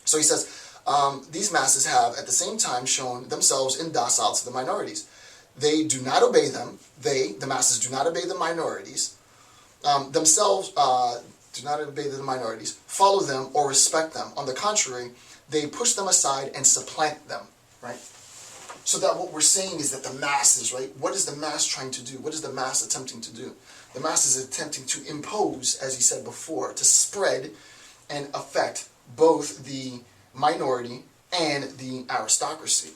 So he says, these masses have at the same time shown themselves indocile to the minorities. They do not obey them. The masses, do not obey the minorities. Themselves do not obey the minorities, follow them, or respect them. On the contrary, they push them aside and supplant them, right? So that what we're saying is that the masses, right? What is the mass trying to do? What is the mass attempting to do? The mass is attempting to impose, as he said before, to spread and affect both the minority and the aristocracy.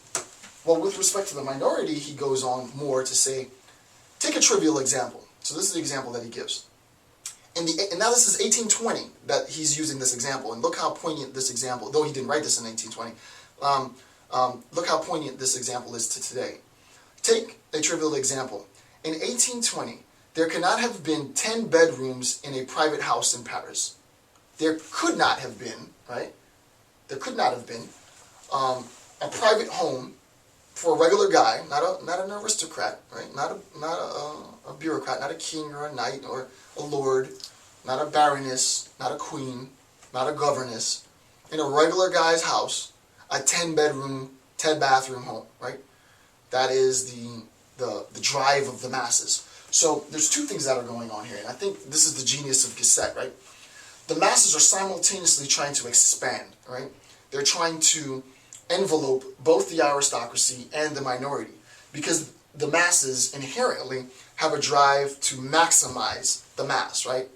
Well, with respect to the minority, he goes on more to say, take a trivial example. So this is the example that he gives. And now this is 1820 that he's using this example, and look how poignant this example, though he didn't write this in 1820, look how poignant this example is to today. Take a trivial example. In 1820, there cannot have been 10 bedrooms in a private house in Paris. There could not have been, right? There could not have been a private home for a regular guy, not an aristocrat, right? Not a bureaucrat, not a king or a knight or a lord, not a baroness, not a queen, not a governess. In a regular guy's house, a 10-bedroom, 10-bathroom home, right? That is the drive of the masses. So there's two things that are going on here, and I think this is the genius of Gasset, right? The masses are simultaneously trying to expand, right? They're trying to envelope both the aristocracy and the minority, because the masses inherently have a drive to maximize the mass, right?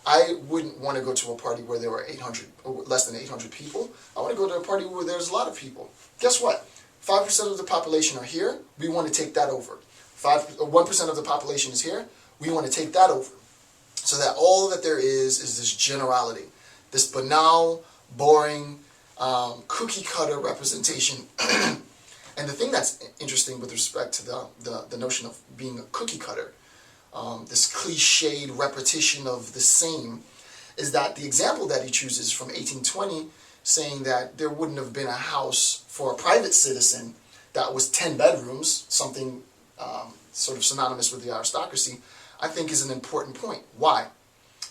I wouldn't want to go to a party where there were 800 or less than 800 people. I want to go to a party where there's a lot of people. Guess what? 5% of the population are here. We want to take that over. 1% of the population is here. We want to take that over. So that all that there is this generality, this banal, boring, cookie-cutter representation. And the thing that's interesting with respect to the notion of being a cookie-cutter, this cliched repetition of the same, is that the example that he chooses from 1820, saying that there wouldn't have been a house for a private citizen that was 10 bedrooms, something sort of synonymous with the aristocracy, I think is an important point. Why?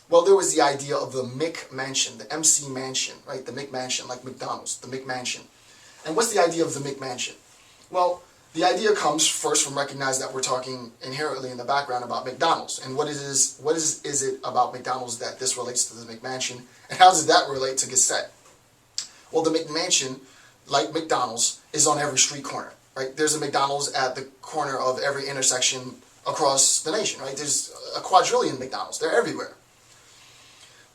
Well, there was the idea of the McMansion, the MC mansion, right? The McMansion, like McDonald's, the McMansion. And what's the idea of the McMansion? Well, the idea comes first from recognizing that we're talking inherently in the background about McDonald's. And what is it about McDonald's that this relates to the McMansion? And how does that relate to Gasset? Well, the McMansion, like McDonald's, is on every street corner, right? There's a McDonald's at the corner of every intersection across the nation, right? There's a quadrillion McDonald's. They're everywhere.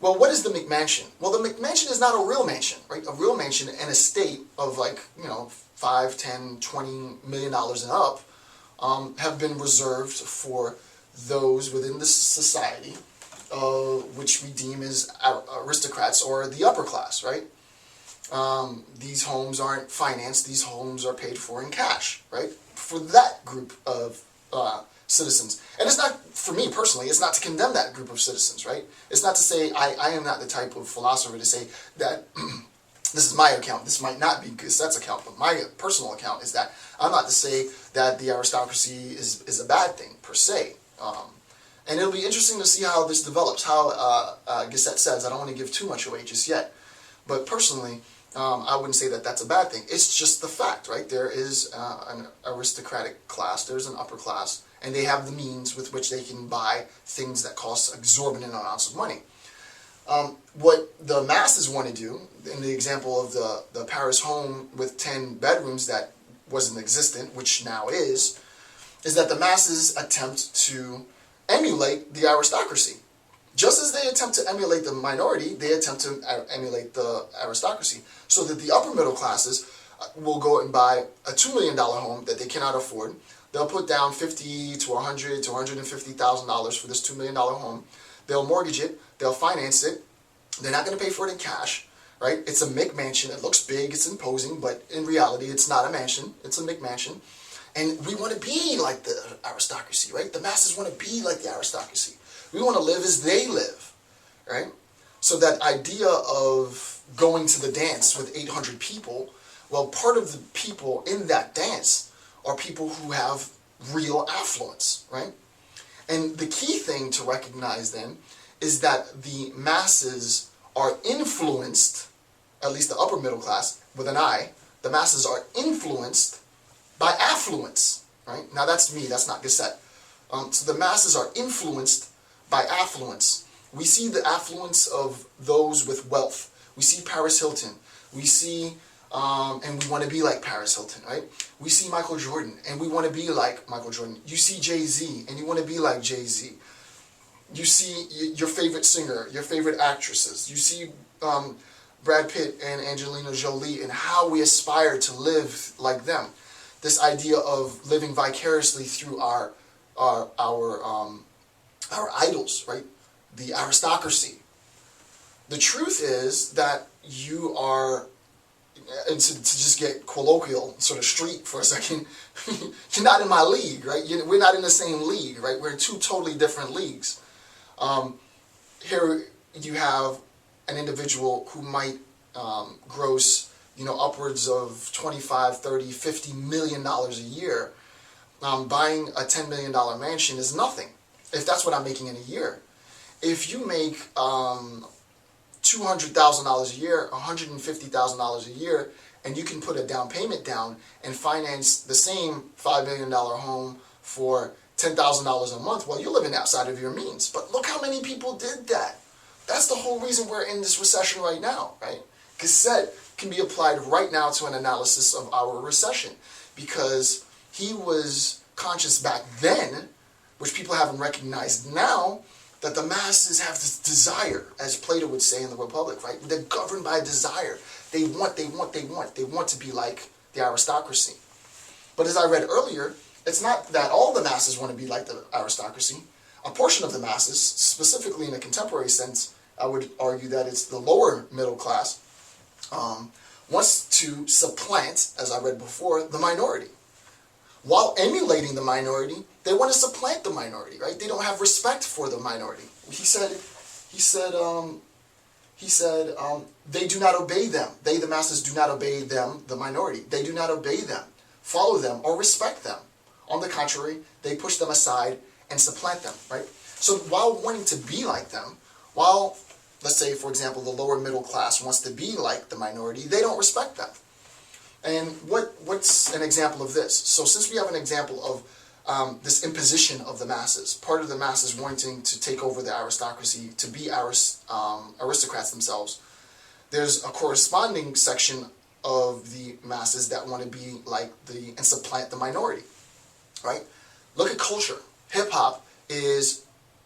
Well, what is the McMansion? Well, the McMansion is not a real mansion, right? A real mansion, an estate of like, $5, $10, $20 million and up, have been reserved for those within the society, which we deem as aristocrats or the upper class, right? These homes aren't financed, these homes are paid for in cash, right? For that group of citizens. And it's not, for me personally, it's not to condemn that group of citizens, right? It's not to say, I am not the type of philosopher to say that this is my account, this might not be Gasset's account, but my personal account is that I'm not to say that the aristocracy is a bad thing, per se. And it'll be interesting to see how this develops, how Gasset says, I don't want to give too much away just yet, but personally, I wouldn't say that that's a bad thing. It's just the fact, right? There is an aristocratic class, there's an upper class, and they have the means with which they can buy things that cost exorbitant amounts of money. What the masses want to do, in the example of the Paris home with 10 bedrooms that wasn't existent, which now is that the masses attempt to emulate the aristocracy. Just as they attempt to emulate the minority, they attempt to emulate the aristocracy. So that the upper middle classes will go and buy a $2 million home that they cannot afford. They'll put down $50,000 to $100,000 to $150,000 for this $2 million home. They'll mortgage it. They'll finance it. They're not going to pay for it in cash, right? It's a McMansion. It looks big. It's imposing, but in reality, it's not a mansion. It's a McMansion. And we want to be like the aristocracy, right? The masses want to be like the aristocracy. We want to live as they live, right? So that idea of going to the dance with 800 people, well, part of the people in that dance are people who have real affluence, right? And the key thing to recognize then is that the masses are influenced at least the upper middle class, with an I, the masses are influenced by affluence, right? Now that's me, that's not Gasset. So the masses are influenced by affluence. We see the affluence of those with wealth. We see Paris Hilton. We see, and we want to be like Paris Hilton, right? We see Michael Jordan, and we want to be like Michael Jordan. You see Jay-Z, and you want to be like Jay-Z. You see your favorite singer, your favorite actresses. You see Brad Pitt and Angelina Jolie, and how we aspire to live like them. This idea of living vicariously through our idols, right? The aristocracy. The truth is that you are, and to just get colloquial, sort of street for a second, you're not in my league, right? We're not in the same league, right? We're in two totally different leagues. Here you have an individual who might gross, upwards of 25, 30, 50 million dollars a year. Buying a $10 million mansion is nothing, if that's what I'm making in a year. If you make $200,000 a year, $150,000 a year, and you can put a down payment down and finance the same $5 million home for $10,000 a month, well, you're living outside of your means. But look how many people did that. That's the whole reason we're in this recession right now, right? Gasset can be applied right now to an analysis of our recession, because he was conscious back then, which people haven't recognized now, that the masses have this desire, as Plato would say in the Republic, right? They're governed by desire. They want to be like the aristocracy. But as I read earlier, it's not that all the masses want to be like the aristocracy. A portion of the masses, specifically in a contemporary sense, I would argue that it's the lower middle class, wants to supplant, as I read before, the minority. While emulating the minority, they want to supplant the minority, right? They don't have respect for the minority. He said, they do not obey them. They, the masses, do not obey them, the minority. They do not obey them, follow them, or respect them. On the contrary, they push them aside and supplant them, right? So while wanting to be like them, while, let's say, for example, the lower middle class wants to be like the minority, they don't respect them. And what's an example of this? So since we have an example of this imposition of the masses, part of the masses wanting to take over the aristocracy, to be aristocrats themselves, there's a corresponding section of the masses that want to be like and supplant the minority, right? Look at culture. Hip-hop is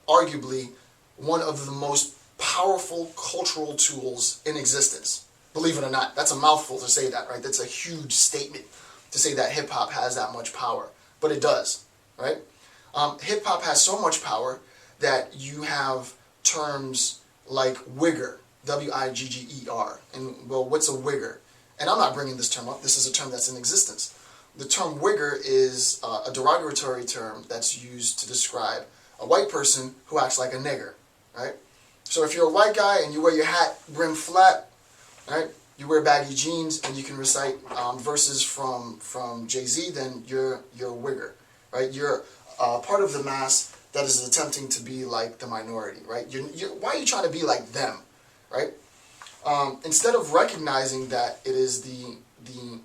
arguably one of the most powerful cultural tools in existence. Believe it or not, that's a mouthful to say that, right? That's a huge statement to say that hip-hop has that much power. But it does, right? Hip-hop has so much power that you have terms like wigger, W-I-G-G-E-R. And, well, what's a wigger? And I'm not bringing this term up. This is a term that's in existence. The term wigger is a derogatory term that's used to describe a white person who acts like a nigger, right? So if you're a white guy and you wear your hat brim flat, right? You wear baggy jeans and you can recite verses from Jay-Z, then you're a wigger, right? You're part of the mass that is attempting to be like the minority, right? Why are you trying to be like them, right? Instead of recognizing that it is the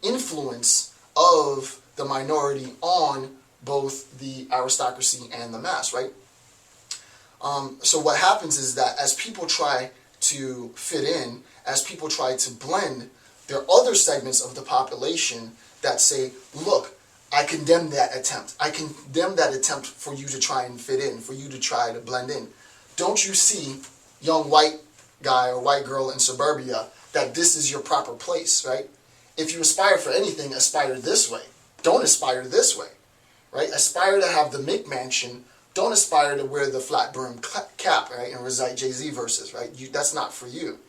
influence of the minority on both the aristocracy and the mass, right? So what happens is that as people try to fit in, as people try to blend, there are other segments of the population that say, look, I condemn that attempt. I condemn that attempt for you to try and fit in, for you to try to blend in. Don't you see, young white guy or white girl in suburbia, that this is your proper place, right? If you aspire for anything, aspire this way. Don't aspire this way, right? Aspire to have the McMansion. Don't aspire to wear the flat brim cap, right, and recite Jay-Z verses, right? That's not for you.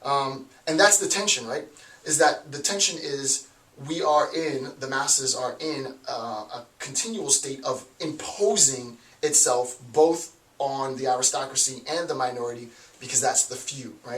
And that's the tension, right? Is that the tension is the masses are in a continual state of imposing itself both on the aristocracy and the minority, because that's the few, right?